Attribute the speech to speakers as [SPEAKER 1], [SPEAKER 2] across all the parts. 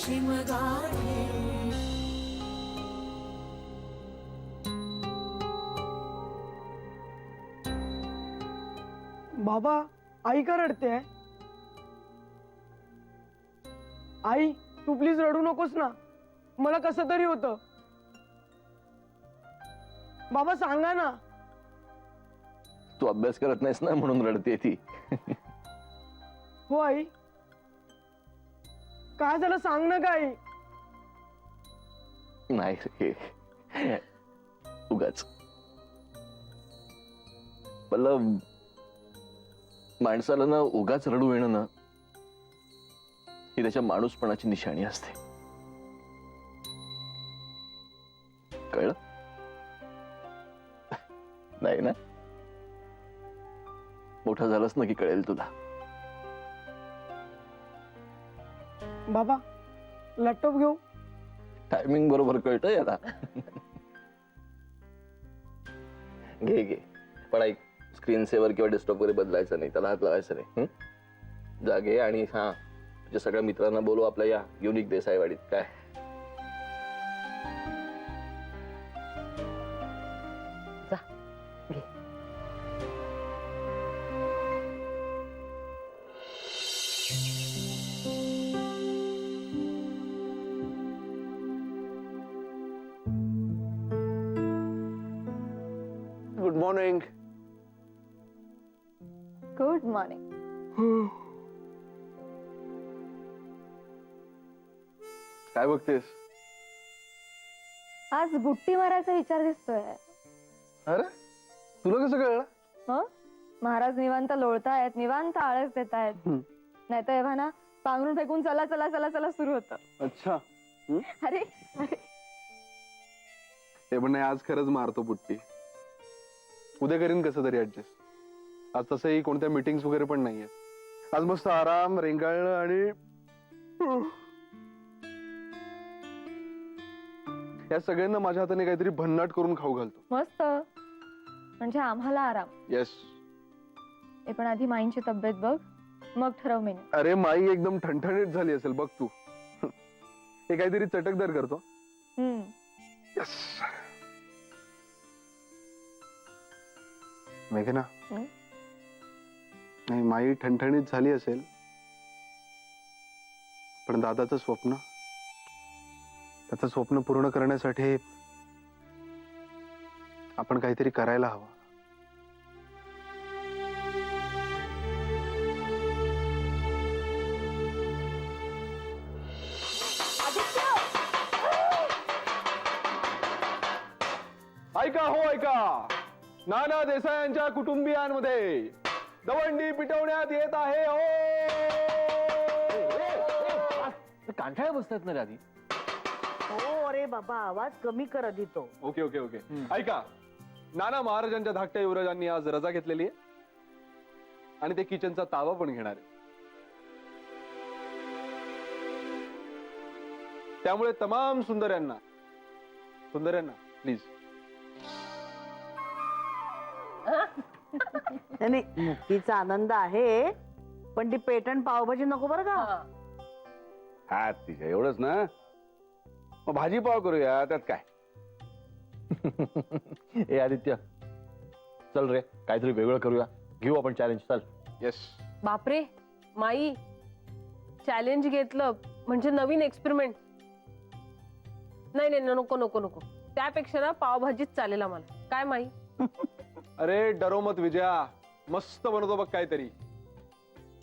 [SPEAKER 1] शिमगाडे.
[SPEAKER 2] बाबा, आई का रडते? आई, तू प्लीज रडू नकोस ना, मला कसं तरी होतं. बाबा सांगा ना.
[SPEAKER 3] तू अभ्यास करत नाहीस ना म्हणून रडते ती.
[SPEAKER 2] हो आई, काय झालं सांग ना. काय
[SPEAKER 3] नाही रे, उगाच. मला माणसाला ना उगाच रडू येणं ना ही त्याच्या माणूसपणाची निशाणी असते. कळलं? नाही ना? मोठा झालास ना की कळेल तुला.
[SPEAKER 2] बाबा, लॅपटॉप घेऊ?
[SPEAKER 3] टायमिंग बरोबर कळतं याला. घे घे, पण ऐक, स्क्रीन सेव्हर किंवा डेस्कटॉप वगैरे बदलायचं नाही, त्याला हात लावायचं नाही. जा घे आणि हा तुझ्या सगळ्या मित्रांना बोलू आपल्या या युनिक देसाईवाडीत. काय
[SPEAKER 4] जा घे.
[SPEAKER 3] Good morning.
[SPEAKER 4] Good morning.
[SPEAKER 3] काय बघतेस?
[SPEAKER 4] आज बुट्टी मारायचा विचार दिसतोय.
[SPEAKER 3] अरे तुला कसं कळलं?
[SPEAKER 4] हो, महाराज निवांत लोळतायत, निवांत आळस देतायत. नाही तर एव्हा ना पांघरून फेकून चला चला चला चला सुरू होतं.
[SPEAKER 5] अच्छा,
[SPEAKER 4] अरे अरे,
[SPEAKER 5] ते पण नाही, आज खरंच मारतो बुट्टी. उद्या करीन कसं तरी ऍडजस्ट. आज तसंही कोणत्या मीटिंग्स वगैरे पण नाहीये. आज मस्त आराम, रेंगाळणं आणि या सगळ्यांना माझ्या हाताने काहीतरी भन्नाट करून खाऊ घालतो.
[SPEAKER 4] मस्त, म्हणजे आम्हाला आराम.
[SPEAKER 5] येस.
[SPEAKER 4] हे पण आधी माईंची तब्येत बघ, मग ठरव मेनू.
[SPEAKER 5] अरे माई एकदम ठणठणीत झाली असेल बघ तू. हे काहीतरी चटकदार करतो. येस. मेघना, नाही माई ठणठणीत झाली असेल, पण दादाचं स्वप्न, त्याचं स्वप्न पूर्ण करण्यासाठी आपण काहीतरी करायला हवं. ऐका हो ऐका, नाना देसायांच्या कुटुंबियांमध्ये दवंडी पिटवण्यात येत आहे.
[SPEAKER 3] कांठाळ्या बसतात ना रे आधी.
[SPEAKER 6] हो अरे बाबा, आवाज कमी कर आधी तो.
[SPEAKER 5] Okay okay okay. ऐका, नाना महाराजांच्या धाकट्या युवराजांनी आज रजा घेतलेली आहे आणि ते किचनचा ताबा पण घेणार आहे. त्यामुळे तमाम सुंदर्यांना प्लीज.
[SPEAKER 6] नाही मुक्तीचा आनंद आहे, पण ती पेटंट पावभाजी नको बरं का.
[SPEAKER 7] हा तिच्या एवढंच ना, मग भाजीपाव करूया, त्यात काय.
[SPEAKER 3] ए आदित्य, चल रे काहीतरी वेगळं करूया, घेऊ आपण चॅलेंज. चल.
[SPEAKER 5] येस.
[SPEAKER 8] बापरे माई, चॅलेंज घेतलं म्हणजे नवीन एक्सपेरिमेंट. नाही नाही नको नको नको, त्यापेक्षा ना पावभाजीच चालेल आम्हाला. काय माई?
[SPEAKER 5] अरे डरो मत विजया, मस्त बनवतो बघ काहीतरी.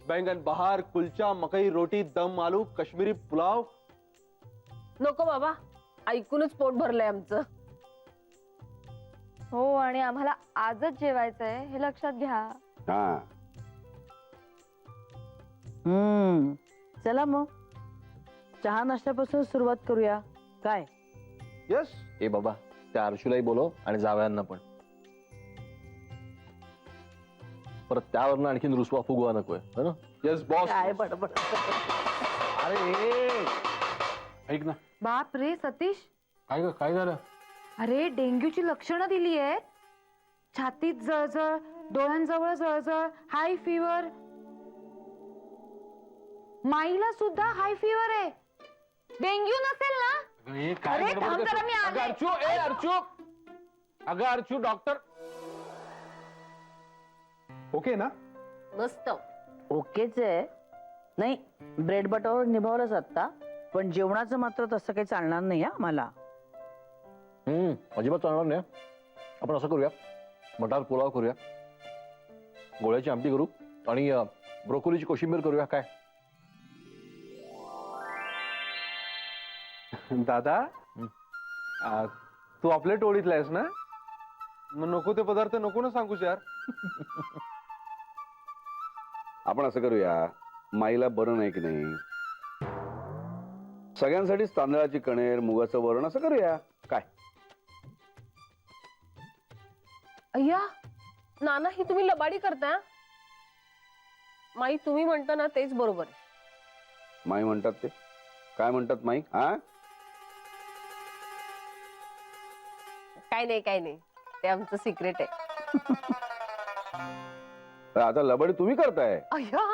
[SPEAKER 5] बैंगन बहार, कुलचा, मकई रोटी, दम आलू, काश्मीरी पुलाव.
[SPEAKER 8] नको बाबा, ऐकूनच पोट भरलंय आमचं.
[SPEAKER 4] हो, आणि आम्हाला आजच जेवायचंय हे लक्षात घ्या.
[SPEAKER 7] हा
[SPEAKER 6] चला मग चहा नाश्त्यापासून सुरुवात करूया. काय
[SPEAKER 5] येस.
[SPEAKER 3] ए बाबा, त्या आरशूलाही बोलव आणि जावयांना पण. परत त्यावरनं आणखीन रुसवा फुगवा नकोय, है ना?
[SPEAKER 5] Yes boss.
[SPEAKER 6] काय बडबड.
[SPEAKER 7] अरे ऐक ना.
[SPEAKER 4] बाप रे सतीश,
[SPEAKER 7] काय झालं?
[SPEAKER 4] अरे डेंग्यूची लक्षणं दिली आहेत. छातीत जळजळ, डोळ्यांजवळ जळजळ, हाय फीवर. माईला सुद्धा हाय फीवर आहे. डेंग्यू नसेल ना?
[SPEAKER 7] हे काय
[SPEAKER 4] अरे,
[SPEAKER 7] गडबड
[SPEAKER 4] थांब
[SPEAKER 7] करतो?
[SPEAKER 4] जरा, मी आले.
[SPEAKER 7] अगं अर्चू, ए अर्चू, अगं अर्चू, डॉक्टर.
[SPEAKER 5] ओके ना?
[SPEAKER 8] मस्त.
[SPEAKER 6] ओकेच आहे. नाही, ब्रेड बटरवर निभावलंच आता, पण जेवणाचं मात्र तसं काही चालणार नाही हा मला.
[SPEAKER 3] अजिबात चालणार नाही. आपण असं करूया, मटार पुलाव करूया, गोळ्याची आमटी करू आणि ब्रोकोलीची कोशिंबीर करूया. काय
[SPEAKER 5] दादा, तू आपल्या टोळीतला आहेस ना? मग नको ते पदार्थ नको ना सांगूस यार.
[SPEAKER 7] आपण असं करूया, माईला बरं नाही की नाही, सगळ्यांसाठीच तांदळाची कणेर, मुगाचं वरण असं करूया. काय
[SPEAKER 8] अय्या, नाना ही तुम्ही लबाडी करताय. माई तुम्ही म्हणता ना तेच बरोबर आहे.
[SPEAKER 7] माई म्हणतात ते काय म्हणतात माई? हा,
[SPEAKER 8] काय नाही काय नाही, ते आमचं सिक्रेट आहे.
[SPEAKER 7] आता लबडी तुम्ही करताय.
[SPEAKER 8] अय्या,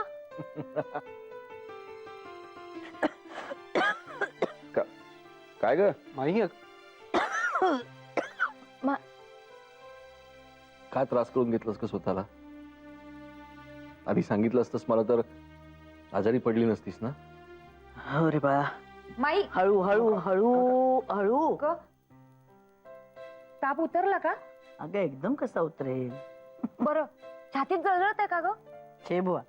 [SPEAKER 7] काय ग?
[SPEAKER 5] माही
[SPEAKER 3] काय त्रास करून घेतलास का स्वतःला? आधी सांगितलं असतंस मला तर आजारी पडली नसतीस ना.
[SPEAKER 6] हो रे बाळा,
[SPEAKER 4] माई,
[SPEAKER 6] हळू हळू हळू हळू.
[SPEAKER 4] ताप उतरला का?
[SPEAKER 6] अगं एकदम कसा उतरेल?
[SPEAKER 4] बरं, छातीत जळजळत आहे का ग?
[SPEAKER 6] छे बुवा.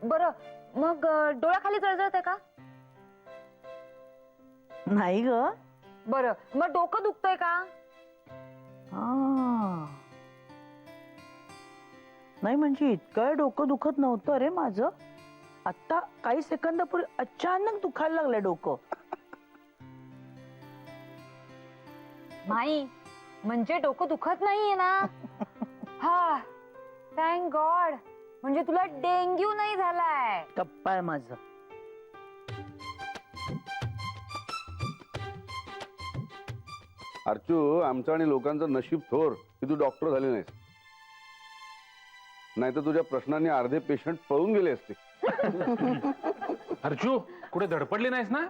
[SPEAKER 4] बरं, मग डोळ्याखाली जळजळत आहे का?
[SPEAKER 6] नाही ग.
[SPEAKER 4] बरं, मग डोकं दुखतंय का?
[SPEAKER 6] हा. नाही म्हणजे इतकं डोकं दुखत नव्हतं रे माझं. आता काही सेकंदापूर्वी अचानक दुखायला लागलं डोकं.
[SPEAKER 4] माई, म्हणजे डोकं दुखत नाहीये ना? हा, थँक गॉड. म्हणजे तुला डेंग्यू नाही झालाय.
[SPEAKER 6] गप्पा आहे माझं.
[SPEAKER 7] अर्चू, आमचं आणि लोकांचं नशीब थोर की तू डॉक्टर झाले नाहीस, नाही तर तुझ्या प्रश्नांनी अर्धे पेशंट पळून गेले असते.
[SPEAKER 1] अर्चू, कुठे धडपडली नाहीस ना?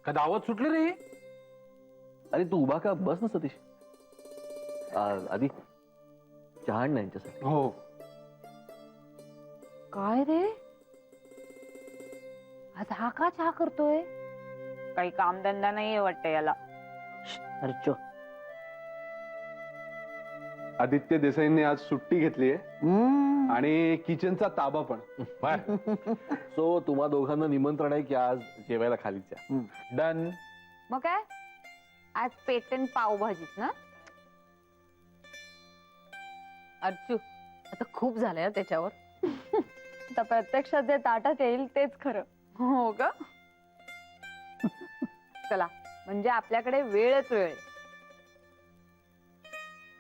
[SPEAKER 1] का दावत सुटली रे?
[SPEAKER 3] अरे तू उभा का बस ना सतीश. आधी चहा आण ना यांच्यासाठी.
[SPEAKER 5] हो.
[SPEAKER 4] काय रे, आज हा का चहा करतोय? काही कामधंदा नाहीये वाटतं याला.
[SPEAKER 6] अर्चू.
[SPEAKER 5] आदित्य देसाईंनी आज सुट्टी घेतली आहे आणि किचनचा ताबा पण.
[SPEAKER 3] सो तुम्हा दोघांना निमंत्रण आहे की आज जेवायला खालीच या.
[SPEAKER 1] डन.
[SPEAKER 4] मग काय, आज पेटंट पावभाजीच ना?
[SPEAKER 8] अर्चू, आता खूप झालंय त्याच्यावर.
[SPEAKER 4] आता प्रत्यक्षात जे ताटात येईल तेच खरं. हो का? चला, म्हणजे आपल्याकडे वेळच वेळ.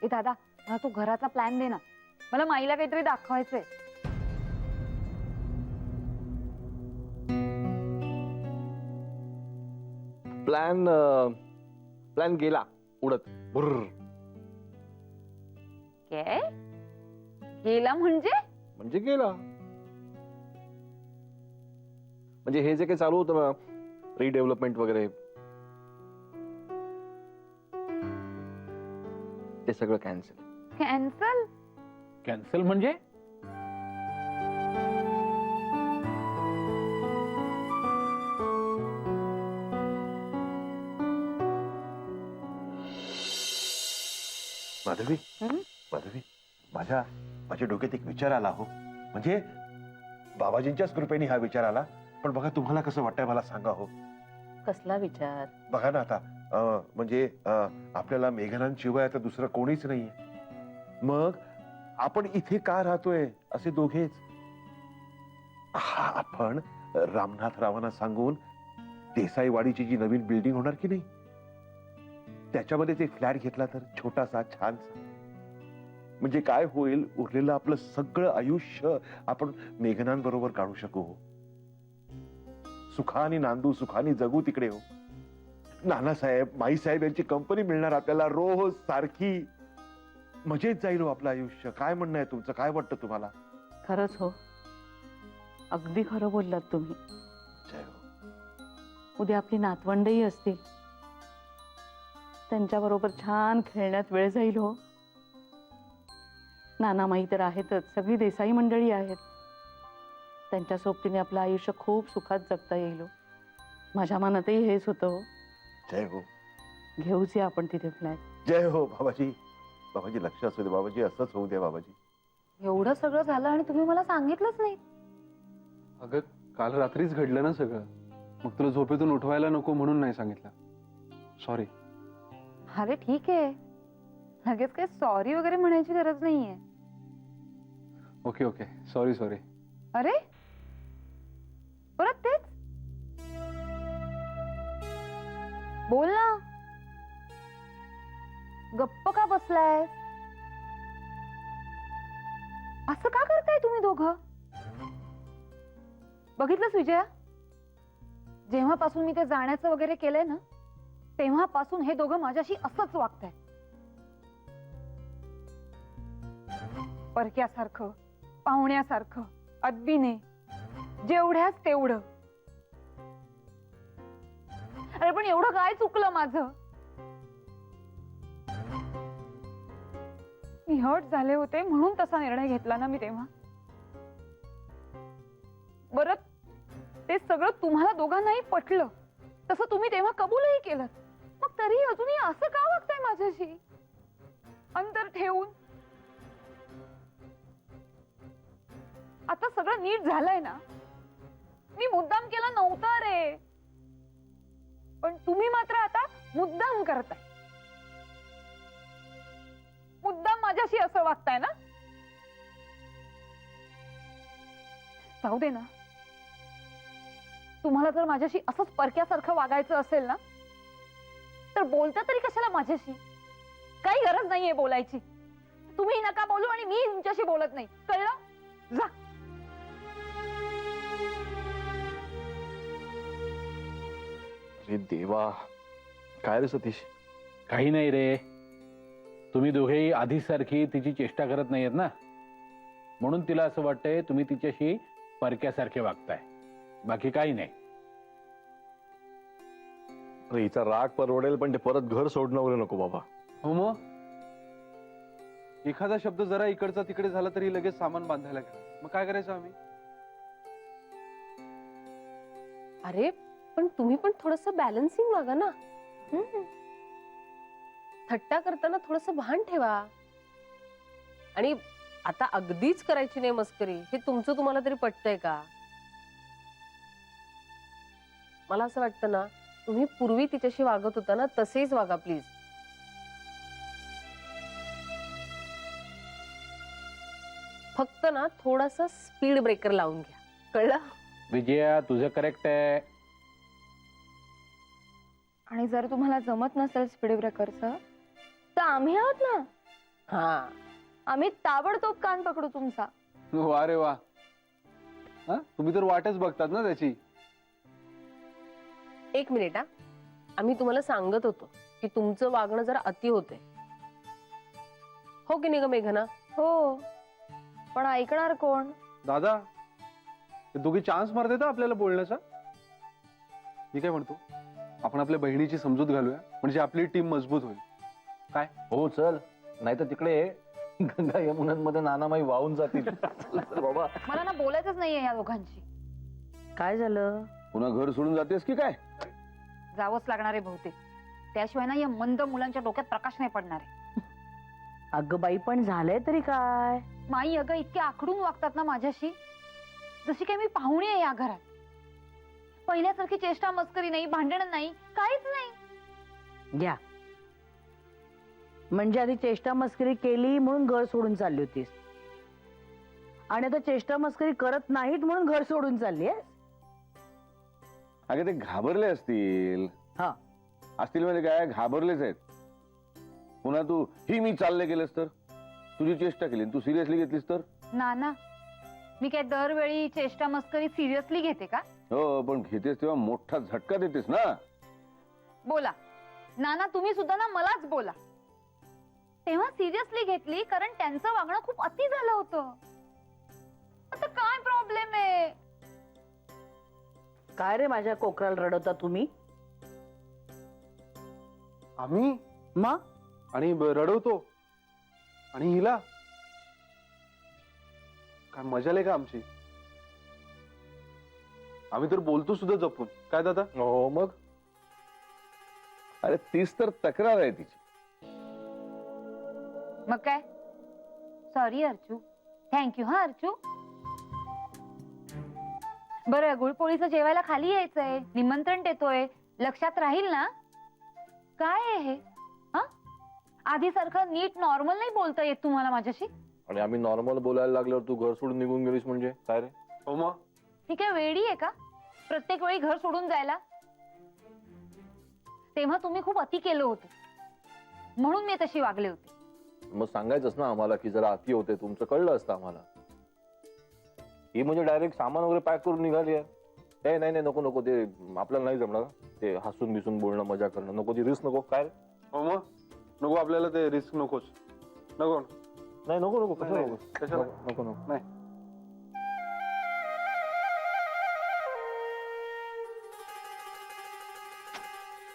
[SPEAKER 4] ए दादा, मला तू घराचा प्लॅन दे ना. मला माईला काहीतरी दाखवायचंय.
[SPEAKER 3] प्लॅन गेला उडत. बुर्र.
[SPEAKER 4] काय गेला म्हणजे?
[SPEAKER 3] म्हणजे गेला. म्हणजे हे जे काही चालू होतं ना, रिडेव्हलपमेंट वगैरे, ते सगळं कॅन्सल.
[SPEAKER 4] कॅन्सल?
[SPEAKER 1] कॅन्सल म्हणजे?
[SPEAKER 9] माधवी, माधवी, माझ्या डोक्यात एक विचार आला हो. म्हणजे बाबाजींच्याच कृपेने हा विचार आला, पण बघा तुम्हाला कसं वाटतंय मला सांगा हो.
[SPEAKER 8] कसला विचार?
[SPEAKER 9] बघा ना आता, म्हणजे आपल्याला मेघनांशिवाय आता दुसरं कोणीच नाहीये. मग आपण इथे का राहतोय असे दोघेच? हा, आपण रामनाथरावांना सांगून देसाईवाडीची जी नवीन बिल्डिंग होणार की नाही, त्याच्यामध्ये ते फ्लॅट घेतला तर छोटासा छानसा. म्हणजे काय होईल, उरलेलं आपलं सगळं आयुष्य आपण मेघनांबरोबर काढू शकू हो. सुखाने नांदू, सुखाने जगू तिकडे हो. नानासाहेब, माईसाहेब यांची कंपनी मिळणार आपल्याला रोज सारखी. मजेत जाईल हो आपलं आयुष्य. काय म्हणणं आहे तुमचं? काय वाटतं तुम्हाला?
[SPEAKER 6] खरंच हो, अगदी खरं बोललात तुम्ही.
[SPEAKER 9] जय हो.
[SPEAKER 6] उद्या आपली नातवंडही असतील, त्यांच्याबरोबर छान खेळण्यात वेळ जाईल हो. नानामाई तर आहेतच, सगळी देसाई मंडळी आहेत. त्यांच्या सोबतीने आपलं आयुष्य खूप सुखात जगता येईल हो. माझ्या मनातही हेच होतं हो.
[SPEAKER 9] जय हो,
[SPEAKER 6] घेऊच या आपण तिथे फ्लॅट.
[SPEAKER 9] जय हो बाबाजी. बाबाजी लक्ष असू दे बाबाजी, असंच होऊ द्या बाबाजी.
[SPEAKER 4] एवढं सगळं झालं आणि तुम्ही मला सांगितलंच नाही.
[SPEAKER 5] अगं काल रात्रीच घडलं ना सगळं, मग तुला झोपेतून उठवायला नको म्हणून नाही सांगितलं. सॉरी.
[SPEAKER 4] अरे ठीक आहे, लगेच काही सॉरी वगैरे म्हणायची गरज नाहीये.
[SPEAKER 5] Okay okay, sorry sorry.
[SPEAKER 4] अरे परत तेच बोल ना, गप्प का बसलाय? असं का करताय तुम्ही दोघं? बघितलंस विजया, जेव्हापासून मी ते जाण्याचं वगैरे केलंय ना, तेव्हापासून हे दोघं माझ्याशी असंच वागताय. परक्यासारखं, पाहुण्यासारखं, अदबीने, जेवढ्याच तेवढं. अरे पण एवढं काय चुकलं माझं? मी हर्ट झाले होते म्हणून तसा निर्णय घेतला ना मी तेव्हा. बरं, ते सगळं तुम्हाला दोघांनाही पटलं, तसं तुम्ही तेव्हा कबूलही केलं, मग तरी अजूनही असं का वागताय माझ्याशी अंतर ठेवून? आता सगळं नीट झालंय ना, मी मुद्दाम केला नव्हता रे, पण तुम्ही मात्र आता मुद्दाम करताय. मुद्दाम माझ्याशी असं वागताय ना. जाऊ दे ना, तुम्हाला जर माझ्याशी असंच परक्यासारखं वागायचं असेल ना, तर बोलता तरी कशाला माझ्याशी? काही गरज नाहीये बोलायची. तुम्ही नका बोलू आणि मी तुमच्याशी बोलत नाही, कळलं? जा.
[SPEAKER 3] अरे देवा, काय रे सतीश?
[SPEAKER 1] काही नाही रे, तुम्ही दोघेही आधीच सारखी तिची चेष्टा करत नाहीयेत ना, म्हणून तिला असं वाटतंय तुम्ही तिच्याशी परक्यासारखे वागताय, बाकी काही नाही.
[SPEAKER 3] अरे हिचा राग परवडेल, पण ते परत घर सोडणं वगैरे नको बाबा.
[SPEAKER 5] हो मग एखादा शब्द जरा इकडचा तिकडे झाला तरी लगेच सामान बांधायला घ्या. मग काय करायचं आम्ही?
[SPEAKER 8] अरे पण तुम्ही पण थोडस बॅलन्सिंग वागा ना. थट्टा करताना थोडस भान ठेवा. आणि आता अगदीच करायची नाही मस्करी, हे तुमचं तुम्हाला तरी पटतंय का? मला असं वाटतं ना, तुम्ही पूर्वी तिच्याशी वागत होता ना, तसेच वागा प्लीज. फक्त ना थोडासा स्पीड ब्रेकर लावून घ्या, कळलं?
[SPEAKER 1] विजया, तुझं करेक्ट आहे.
[SPEAKER 4] आणि जर तुम्हाला जमत नसेल स्पीड ब्रेकरचं, तर आम्ही आहोत ना.
[SPEAKER 8] हा,
[SPEAKER 4] आम्ही ताबडतोब कान पकडू तुमचा.
[SPEAKER 5] वा रे वा. हा, तुम्ही तर वाटच बघतात ना त्याची.
[SPEAKER 8] एक मिनिट हा, आम्ही तुम्हाला सांगत होतो की तुमचं वागणं जरा अति होते, हो की नाही ग मेघना?
[SPEAKER 4] हो, पण ऐकणार कोण?
[SPEAKER 5] दादा, ते दोघी चान्स मारतात हा आपल्याला बोलण्याचा. मी काय म्हणतो, आपण आपल्या बहिणीची समजूत घालूया, म्हणजे आपली टीम मजबूत होईल. काय?
[SPEAKER 3] हो चल, नाही तर तिकडे गंगा यमुनांमध्ये नानामाई वाहून जातील. चल बाबा.
[SPEAKER 4] मला ना बोलायचंच नाहीये या दोघांशी.
[SPEAKER 6] काय झालं?
[SPEAKER 7] पुन्हा घर सोडून जातेस की काय?
[SPEAKER 4] जावंच लागणार आहे बहुतेक, त्याशिवाय ना या मंद मुलांच्या डोक्यात प्रकाश नाही पडणार आहे.
[SPEAKER 6] अगं बाई, पण झालंय तरी काय?
[SPEAKER 4] माई अगं इतके आखडून वागतात ना माझ्याशी, जशी काही मी पाहुणी आहे या घरात. पहिल्यासारखी चेष्टा मस्करी नाही, भांडण नाही, काहीच नाही.
[SPEAKER 6] घ्या, म्हणजे आधी चेष्टा मस्करी केली म्हणून घर सोडून चालली होतीस, आणि आता चेष्टा मस्करी करत नाहीत म्हणून घर सोडून चालली आहेस?
[SPEAKER 7] अगे ते घाबरले असतील.
[SPEAKER 6] हा,
[SPEAKER 7] असतील म्हणजे काय, घाबरलेच आहेत. पुन्हा तू ही मी चालले गेलेस तर, तुझी चेष्टा केली तू सिरियसली घेतलीस तर?
[SPEAKER 4] नाना, मी काय दरवेळी चेष्टा मस्करी सिरियसली घेते का?
[SPEAKER 7] हो, पण घेतेस तेव्हा मोठा झटका देतेस ना.
[SPEAKER 4] बोला नाना, तुम्ही सुद्धा ना मलाच बोला. तेव्हा सिरियसली घेतली कारण त्यांचं वागणं खूप अति झालं होतं. आता काय प्रॉब्लेम आहे?
[SPEAKER 6] काय रे माझ्या कोकराला रडवता तुम्ही?
[SPEAKER 5] आम्ही
[SPEAKER 6] मग
[SPEAKER 5] आणि रडवतो आणि हिला काय मजा आली का आमची? आम्ही तर बोलतो सुद्धा जपून. काय दादा?
[SPEAKER 7] हो मग अरे तीच तर तक्रार आहे तिची.
[SPEAKER 4] मग काय? सॉरी अर्चू. थँक्यू हा अर्चू. बरं गुळपोळीचं जेवायला खाली यायचंय, निमंत्रण देतोय, लक्षात राहील ना? काय आहे हे? हा आधी सारखं नीट नॉर्मल नाही बोलता येत तुम्हाला माझ्याशी?
[SPEAKER 3] आणि आम्ही नॉर्मल बोलायला लागल्यावर तू घर सोडून निघून गेलीस म्हणजे काय रे?
[SPEAKER 5] हो मग
[SPEAKER 4] ती काय वेडी आहे का प्रत्येक वेळी घर सोडून जायला? तेव्हा तुम्ही खूप अति केलं होतं म्हणून मी तशी वागले होते.
[SPEAKER 3] मग सांगायचंच ना आम्हाला की जरा अति होते, तुमचं कळलं असतं आम्हाला. ही म्हणजे डायरेक्ट सामान वगैरे पॅक करून निघाली आहे. ए नाही नाही नको नको, ते आपल्याला नाही जमणार. ते हसून बिसून बोलणं, मजा करणं नको, ती रिस्क नको. काय रे?
[SPEAKER 5] हो मग नको, आपल्याला ते रिस्क नकोच. नको
[SPEAKER 3] नाही नको नको, कशाला
[SPEAKER 5] नाही,
[SPEAKER 3] नको?
[SPEAKER 5] कशाला?
[SPEAKER 3] नको नको.
[SPEAKER 5] नाही.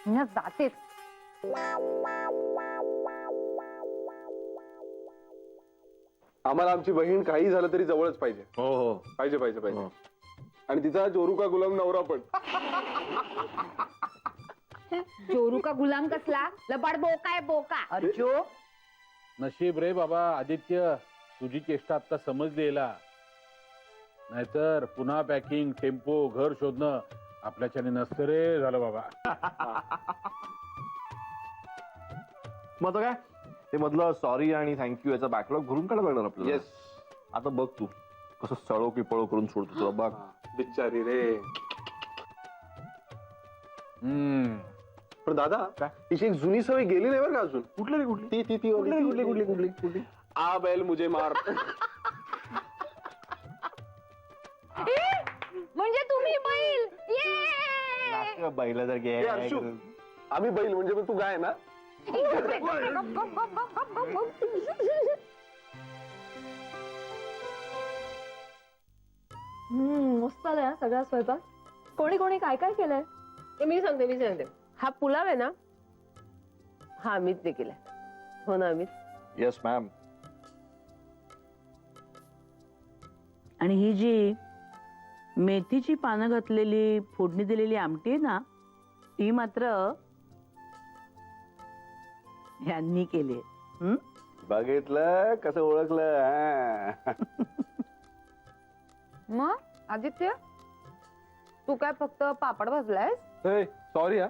[SPEAKER 4] मी जातेच.
[SPEAKER 5] आम्हाला आमची बहीण काही झालं तरी जवळच पाहिजे.
[SPEAKER 3] हो हो
[SPEAKER 5] पाहिजे पाहिजे पाहिजे.
[SPEAKER 3] हो.
[SPEAKER 5] आणि तिचा जोरू का गुलाम नवरा पण.
[SPEAKER 4] जोरू का गुलाम कसला? लबाड बोका आहे बोका.
[SPEAKER 6] अर्जो
[SPEAKER 1] नशीब रे बाबा आदित्य, तुझी चेष्टा आता समजलेला. नाहीतर पुन्हा पॅकिंग, टेम्पो, घर शोधणं आपल्याच्याने नसतं रे झालं बाबा.
[SPEAKER 3] मग आता काय ते मधलं सॉरी आणि थँक्यू याचा बॅकलॉग भरून काढायला लागणार आपल्याला.
[SPEAKER 5] येस.
[SPEAKER 3] आता बघ तू कसं चळो की पळो करून सोडतो तुला. बघ
[SPEAKER 5] बिचारी रे.
[SPEAKER 1] हम्म.
[SPEAKER 5] पण दादा तिची एक जुनी सवय गेली नाही बरं का अजून.
[SPEAKER 3] कुठली रे कुठली?
[SPEAKER 5] ती ती ती
[SPEAKER 3] कुठली कुठली कुठली कुठली कुठली?
[SPEAKER 5] आ बैल मुझे मार.
[SPEAKER 4] म्हणजे तुम्ही बैल? ये!
[SPEAKER 3] बैला जर
[SPEAKER 5] हे अर्शू, आम्ही बैल म्हणजे मग तू गाय ना.
[SPEAKER 4] मस्त आलाय हा सगळा स्वयंपाक. कोणी कोणी काय काय केलंय?
[SPEAKER 8] ते मी सांगते. हा पुलाव आहे ना, हा अमितने केलाय. हो ना अमित?
[SPEAKER 3] Yes ma'am.
[SPEAKER 6] आणि ही जी मेथीची पानं घातलेली फोडणी दिलेली आमटी आहे ना, ती मात्र ह्यांनी केली.
[SPEAKER 7] बघितलं कसं ओळखलं? हा.
[SPEAKER 4] मग आदित्य तू काय फक्त पापड भाजलायस?
[SPEAKER 5] सॉरी हा,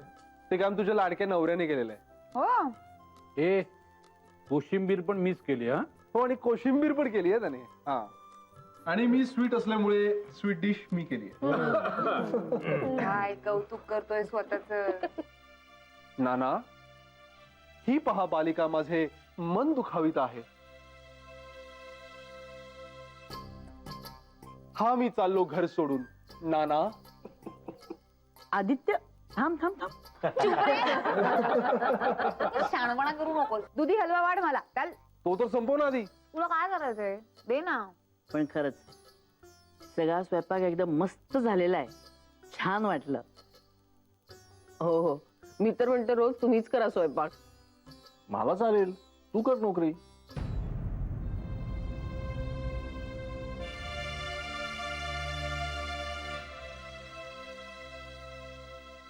[SPEAKER 5] ते काम तुझ्या लाडक्या नवऱ्याने केलेलं आहे.
[SPEAKER 4] हो.
[SPEAKER 1] ए कोशिंबीर पण मिस केली हा.
[SPEAKER 5] हो आणि कोशिंबीर पण केली आहे त्याने. हा आणि मी स्वीट असल्यामुळे स्वीट डिश मी केली आहे.
[SPEAKER 4] काय कौतुक करतोय स्वतःच.
[SPEAKER 5] नाना, ही पहा बालिका माझे मन दुखावित आहे. हा मी चाललो घर सोडून. नाना.
[SPEAKER 6] आदित्य थांब थांब थांब.
[SPEAKER 4] शाणपणा करू नकोस. दुधी हलवा वाढ मला. चल
[SPEAKER 5] तो तर संपव ना आधी.
[SPEAKER 4] तुला काय करायचंय दे ना.
[SPEAKER 6] पण खरंच सगळा स्वयंपाक एकदम मस्त झालेला आहे. छान वाटलं.
[SPEAKER 8] हो हो, मी तर म्हणते रोज तुम्हीच करा स्वयंपाक.
[SPEAKER 3] मला चालेल, तू कर नोकरी.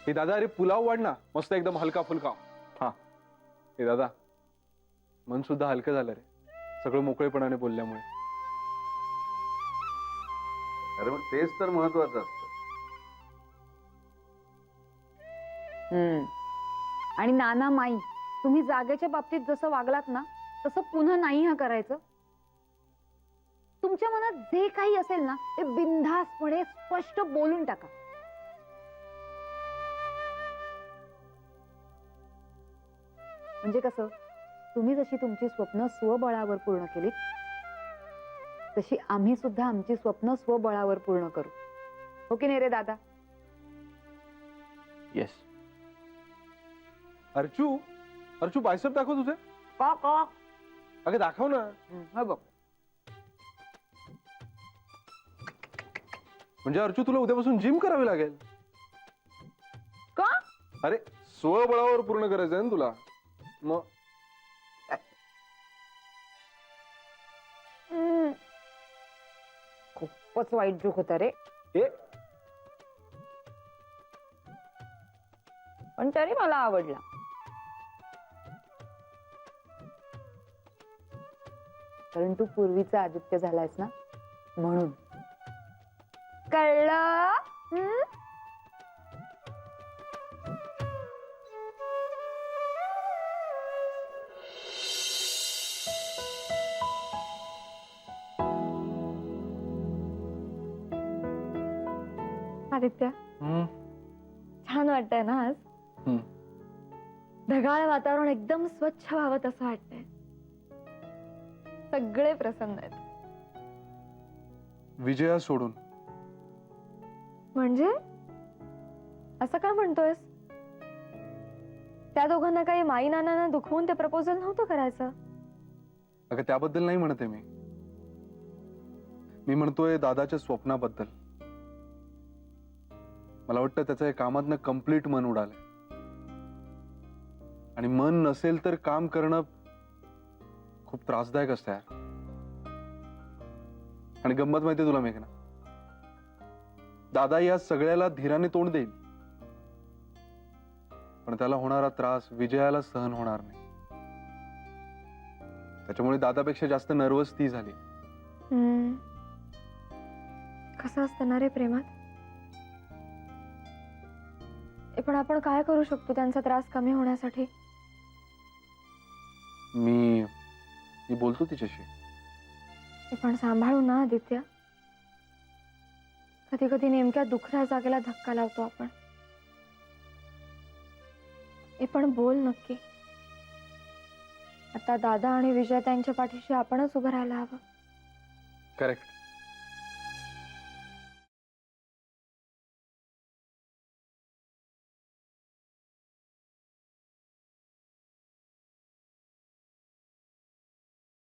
[SPEAKER 5] हे दादा, अरे पुलाव वाढ ना मस्त एकदम हलका फुलका.
[SPEAKER 3] हा.
[SPEAKER 5] हे दादा, मन सुद्धा हलकं झालं रे सगळं मोकळेपणाने बोलल्यामुळे.
[SPEAKER 7] अरे मग तेच तर महत्वाचं असतं.
[SPEAKER 4] आणि नाना माई तुम्ही जागेच्या बाबतीत जसं वागलात ना तसं पुन्हा नाही हा करायचं. तुमच्या मनात जे काही असेल ना ते बिनधास्तपणे स्पष्ट बोलून टाका. म्हणजे कसं, तुम्ही जशी तुमची स्वप्न स्वबळावर पूर्ण केलीत तशी आम्ही सुद्धा आमची स्वप्न स्वबळावर पूर्ण करू. हो की नाही रे दादा?
[SPEAKER 3] येस.
[SPEAKER 5] अर्चू, अर्चू बायसेप दाखव तुझे.
[SPEAKER 4] का का?
[SPEAKER 5] अगं दाखव ना.
[SPEAKER 4] हो बघ.
[SPEAKER 5] म्हणजे अर्चू तुला उद्यापासून जिम करावी लागेल. अरे स्वबळावर पूर्ण करायचंय ना तुला. मग
[SPEAKER 4] खूपच वाईट जोक होता रे.
[SPEAKER 5] ए
[SPEAKER 4] पण तरी मला आवडला. कारण तू पूर्वीचा आदित्य झालायस ना, म्हणून. कळलं? हं? आदित्य, छान वाटतंय ना आज?
[SPEAKER 5] हं.
[SPEAKER 4] ढगाळ वातावरण एकदम स्वच्छ व्हावं असं वाटतंय. सगळे प्रसन्न आहेत.
[SPEAKER 5] विजया सोडून.
[SPEAKER 4] म्हणजे असं का म्हणतोयस? त्या दोघांना काही माई नानांना दुखवून ते प्रपोजल नव्हतं करायचं.
[SPEAKER 5] अगं त्याबद्दल नाही म्हणते मी म्हणतोय दादाच्या स्वप्नाबद्दल. मला वाटतं त्याचं या कामातनं कम्प्लीट मन उडालंय. आणि मन नसेल तर काम करणं खूप त्रासदायक असतं यार. आणि गंमत माहितीये तुला मेघना, दादा या सगळ्याला धीराने तोंड देईल, पण त्याला होणारा त्रास विजयाला सहन होणार नाही. त्याच्यामुळे दादापेक्षा जास्त नर्वस ती झाली.
[SPEAKER 4] कसं असतं ना रे प्रेमात. पण आपण काय करू शकतो त्यांचा त्रास कमी होण्यासाठी?
[SPEAKER 5] मी बोलतो तिच्याशी.
[SPEAKER 4] पण सांभाळू ना आदित्य. कधी कधी नेमक्या दुखऱ्या जागेला धक्का लावतो आपण. पण बोल नक्की. आता दादा आणि विजय त्यांच्या पाठीशी आपणच उभं राहायला हवं.
[SPEAKER 5] करेक्ट.